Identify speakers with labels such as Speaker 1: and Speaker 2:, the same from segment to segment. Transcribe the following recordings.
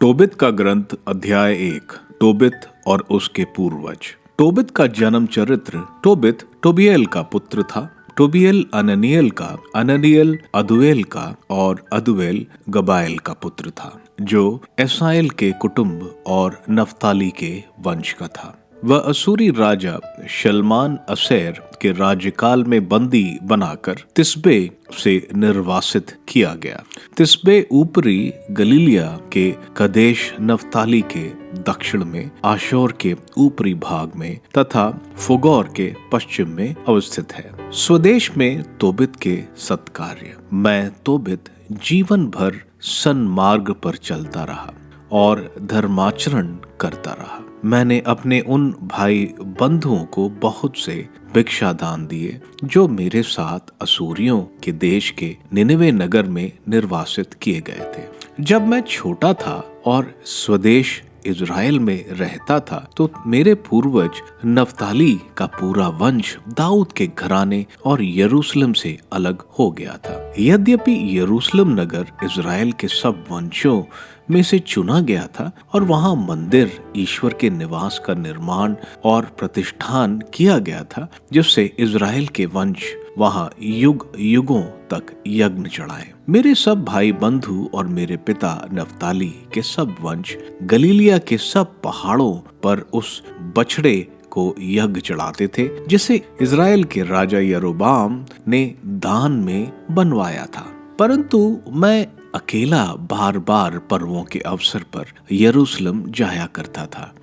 Speaker 1: टोबित का ग्रंथ अध्याय 1। टोबित और उसके पूर्वज। टोबित का जन्म चरित्र। टोबित टोबिएल का पुत्र था। टोबिएल अननिएल का, अननिएल अदुएल का और अदुएल गबाएल का पुत्र था, जो एसाएल के कुटुंब और नफ्ताली के वंश का था। वह असूरी राजा शलमान असेर के राज्यकाल में बंदी बनाकर तिस्बे से निर्वासित किया गया। तिस्बे ऊपरी गलीलिया के कदेश नफ्ताली के दक्षिण में, आशोर के ऊपरी भाग में तथा फुगौर के पश्चिम में अवस्थित है। स्वदेश में तोबित के सत्कार्य। मैं तोबित जीवन भर सन्मार्ग पर चलता रहा और धर्माचरण करता रहा। मैंने अपने उन भाई बंधुओं को बहुत से भिक्षा दान दिए जो मेरे साथ असूरियों के देश के निनवे नगर में निर्वासित किए गए थे। जब मैं छोटा था और स्वदेश इज़राइल में रहता था तो मेरे पूर्वज नफ्ताली का पूरा वंश दाऊद के घराने और यरूशलेम से अलग हो गया था। यद्यपि यरूशलेम नगर इज़राइल के सब वंशों में से चुना गया था और वहां मंदिर, ईश्वर के निवास का निर्माण और प्रतिष्ठान किया गया था, जिससे इज़राइल के वंश वहां युग युगों तक यज्ञ चढ़ाए। मेरे सब भाई बंधु और मेरे पिता नफ्ताली के सब वंश गलीलिया के सब पहाड़ों पर उस बछड़े को यज्ञ चढ़ाते थे, जिसे इज़राइल के राजा यरोबाम ने दान में बनवाया था। परंतु मैं अकेला बार बार पर्वों के अवसर पर यरूशलेम जाया करता था,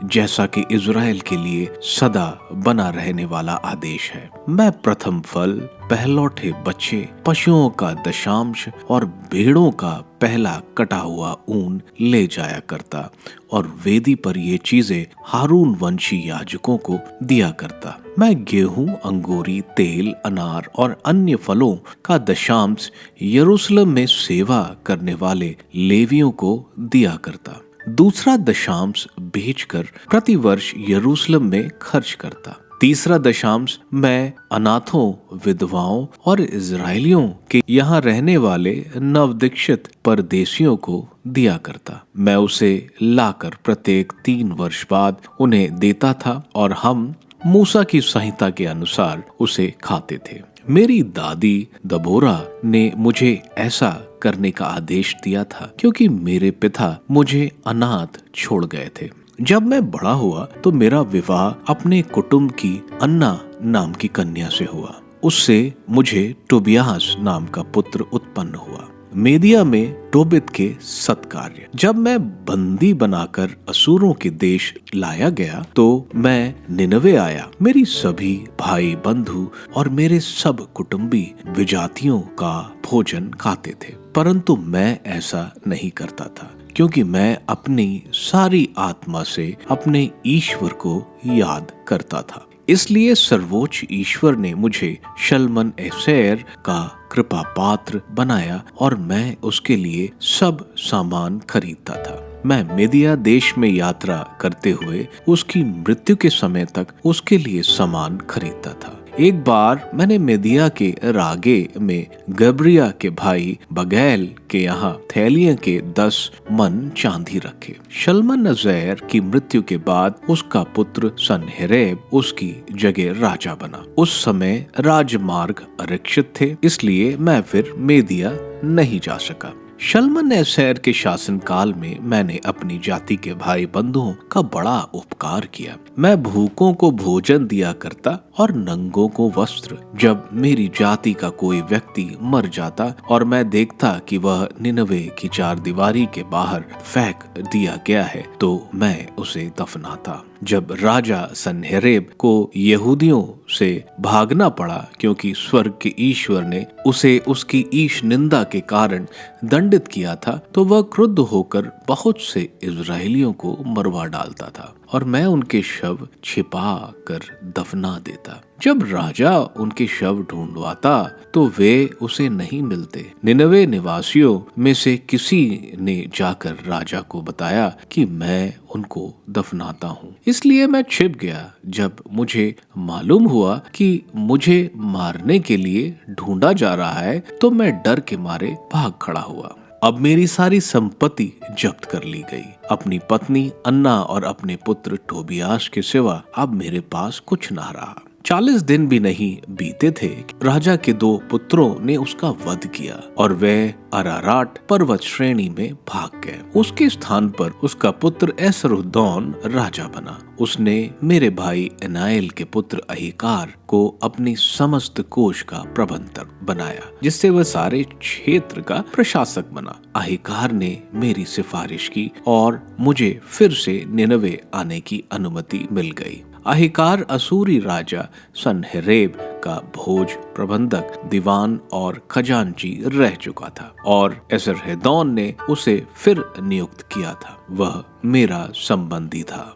Speaker 1: जैसा कि इज़राइल के लिए सदा बना रहने वाला आदेश है। मैं प्रथम फल, पहलौठे बच्चे, पशुओं का दशांश और भेड़ों का पहला कटा हुआ ऊन ले जाया करता और वेदी पर ये चीजें हारून वंशी याजकों को दिया करता। मैं गेहूं, अंगूरी, तेल, अनार और अन्य फलों का दशांश यरूशलेम में सेवा करने वाले लेवियों को दिया करता। दूसरा दशांश भेजकर प्रतिवर्ष यरूशलेम में खर्च करता। तीसरा दशांश मैं अनाथों, विधवाओं और इज़राइलियों के यहाँ रहने वाले नवदीक्षित परदेशियों को दिया करता। मैं उसे लाकर प्रत्येक 3 वर्ष बाद उन्हें देता था और हम मूसा की संहिता के अनुसार उसे खाते थे। मेरी दादी दबोरा ने मुझे ऐसा करने का आदेश दिया था क्योंकि मेरे पिता मुझे अनाथ छोड़ गए थे। जब मैं बड़ा हुआ तो मेरा विवाह अपने कुटुंब की अन्ना नाम की कन्या से हुआ। उससे मुझे टोबियास नाम का पुत्र उत्पन्न हुआ। मेदिया में टोबित के सत्कार्य। जब मैं बंदी बनाकर असुरों के देश लाया गया तो मैं निनवे आया। मेरी सभी भाई बंधु और मेरे सब कुटुंबी विजातियों का भोजन खाते थे, परंतु मैं ऐसा नहीं करता था क्योंकि मैं अपनी सारी आत्मा से अपने ईश्वर को याद करता था। इसलिए सर्वोच्च ईश्वर ने मुझे शलमन एसेर का कृपा पात्र बनाया और मैं उसके लिए सब सामान खरीदता था। मैं मेदिया देश में यात्रा करते हुए उसकी मृत्यु के समय तक उसके लिए सामान खरीदता था। एक बार मैंने मेदिया के रागे में गब्रिया के भाई बगैल के यहाँ थैलियों के 10 मन चांदी रखे। शलमन अज़ैर की मृत्यु के बाद उसका पुत्र सन्हेरेब उसकी जगह राजा बना। उस समय राजमार्ग आरक्षित थे, इसलिए मैं फिर मेदिया नहीं जा सका। शलमन एसेर के शासन काल में मैंने अपनी जाति के भाई बंधुओं का बड़ा उपकार किया। मैं भूखों को भोजन दिया करता और नंगों को वस्त्र। जब मेरी जाति का कोई व्यक्ति मर जाता और मैं देखता कि वह निनवे की 4 दीवारी के बाहर फेंक दिया गया है तो मैं उसे दफनाता। जब राजा सन्हेरेब को यहूदियों से भागना पड़ा क्योंकि स्वर्ग के ईश्वर ने उसे उसकी ईश निंदा के कारण दंडित किया था, तो वह क्रुद्ध होकर बहुत से इज़राइलियों को मरवा डालता था और मैं उनके शव छिपा कर दफना देता। जब राजा उनके शव ढूंढवाता तो वे उसे नहीं मिलते। निनवे निवासियों में से किसी ने जाकर राजा को बताया कि मैं उनको दफनाता हूँ, इसलिए मैं छिप गया। जब मुझे मालूम हुआ कि मुझे मारने के लिए ढूंढा जा रहा है तो मैं डर के मारे भाग खड़ा हुआ। अब मेरी सारी संपत्ति जब्त कर ली गई। अपनी पत्नी अन्ना और अपने पुत्र टोबियास के सिवा अब मेरे पास कुछ ना रहा। 40 दिन भी नहीं बीते थे राजा के 2 पुत्रों ने उसका वध किया और वह अराराट पर्वत श्रेणी में भाग गए। उसके स्थान पर उसका पुत्र एसरुद्दौन राजा बना। उसने मेरे भाई एनाएल के पुत्र अहीकार को अपनी समस्त कोष का प्रबंधक बनाया, जिससे वह सारे क्षेत्र का प्रशासक बना। अहीकार ने मेरी सिफारिश की और मुझे फिर से निनवे आने की अनुमति मिल गई। अहीकार असूरी राजा सन्हेरेब का भोज प्रबंधक, दीवान और खजांची रह चुका था और एसरहेदोन ने उसे फिर नियुक्त किया था। वह मेरा संबंधी था।